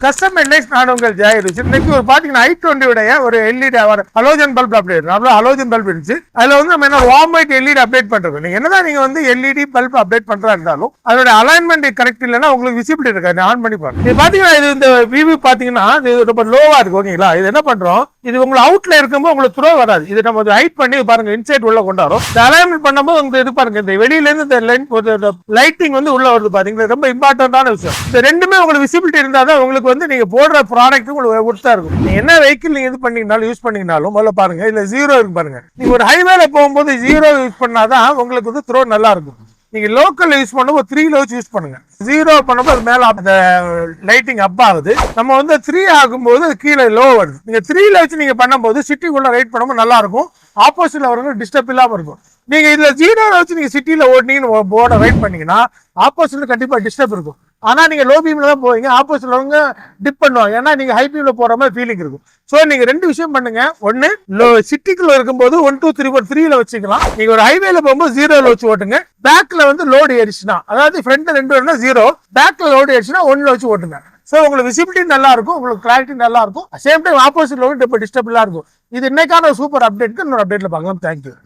Custom எல்ஐஸ் நான் உங்கள் ஜாயிரு இன்னைக்கு ஒரு பாத்தீங்கன்னா i20 உடைய ஒரு LED halogen bulb update halogen bulb இருந்துச்சு. அதுல வந்து நம்ம என்ன வார்ம் ஒயிட் எல்இடி அப்டேட் பண்றது. நீங்க என்னதான் நீங்க வந்து எல்இடி பல்ப் அப்டேட் பண்றா இருந்தாலும் அதோட அலைன்மெண்ட் கரெக்ட் இல்லைன்னா உங்களுக்கு விசிபிலிட்டி இருக்காது. ஆன் பண்ணி பாருங்க. இது பாத்தீங்கன்னா இது இந்த வியூ பாத்தீங்கன்னா இது ரொம்ப லோவா இருக்கு. ஓகேங்களா, இது என்ன பண்றோம், இது உங்களுக்கு அவுட்ல இருக்கும்போது உங்களுக்கு த்ரோ வராது. இது நம்ம ஹைட் பண்ணி பாருங்க, இன்சைட் உள்ள கொண்டாடும். இந்த அலைன்மெண்ட் பண்ணும்போது உங்களுக்கு இது பாருங்க, இந்த வெளியில இருந்து இந்த லைட்டிங் வந்து உள்ள வருது பாத்தீங்கன்னா, ரொம்ப இம்பார்ட்டன்டான விஷயம். இந்த ரெண்டுமே உங்களுக்கு விசிபிலிட்டி இருந்தா தான் உங்களுக்கு வந்து நீங்க போடுற ப்ராடக்ட் உங்களுக்கு ஒர்த்தா இருக்கும். நீங்க என்ன வெஹிக்கிள் நீங்க இது பண்ணீங்கனாலும் யூஸ் பண்ணீங்கனாலும் முதல்ல பாருங்க, இதுல ஜீரோ இருக்கு பாருங்க. நீங்க ஒரு ஹைவேல போகும்போது ஜீரோ யூஸ் பண்ணாதான் உங்களுக்கு வந்து த்ரோ நல்லா இருக்கும். நீங்க லோக்கல் யூஸ் பண்ணும்போது 3ல வச்சு யூஸ் பண்ணுங்க. ஜீரோ பண்ணும்போது அது மேல அந்த லைட்டிங் அப் ஆகுது. நம்ம வந்து 3 ஆகும்போது அது கீழே லோ வருது. நீங்க 3ல வச்சு நீங்க பண்ணும்போது சிட்டிக்குள்ள ரைட் பண்ணும்போது நல்லா இருக்கும். ஆப்போசிட்ல வரவங்க டிஸ்டர்ப் இல்லாம இருக்கும். நீங்க இதுல ஜீரோல வச்சு நீங்க சிட்டில ஓட்டினீங்கன்னு போர்டை ரைட் பண்ணீங்கன்னா ஆப்போசிட்ல கண்டிப்பா டிஸ்டர்ப் இருக்கும். ஆனா நீங்க லோ பீம்ல தான் போவீங்க, ஆப்போசிட்ல அவங்க டிப் பண்ணுவாங்க. ஏன்னா நீங்க ஹை பீம்ல போற மாதிரி ஃபீலிங் இருக்கும். சோ நீங்க ரெண்டு விஷயம் பண்ணுங்க. ஒன்னு சிட்டிக்குள்ள இருக்கும்போது 1 2 3 4 3ல வச்சுக்கலாம். நீங்க ஒரு ஹைவேல போகும்போது ஜீரோல வச்சு ஓட்டுங்க. பேக்ல வந்து லோடு ஏறிச்சுன்னா, அதாவது ஃப்ரண்ட்ல 2 வேணா ஜீரோ, பேக்ல லோடு ஏறிச்சுன்னா 1ல வச்சு ஓட்டுங்க. சோ உங்களுக்கு விசிபிலிட்டி நல்லா இருக்கும், உங்களுக்கு கிளாரிட்டி நல்லா இருக்கும். சேம் டைம் ஆப்போசிட்ல வந்து டிஸ்டர்ப் இல்லா இருக்கும். இது இன்னைக்கான சூப்பர் அப்டேட்க்கு இன்னொரு அப்டேட்ல பார்க்கலாம். தேங்க்யூ.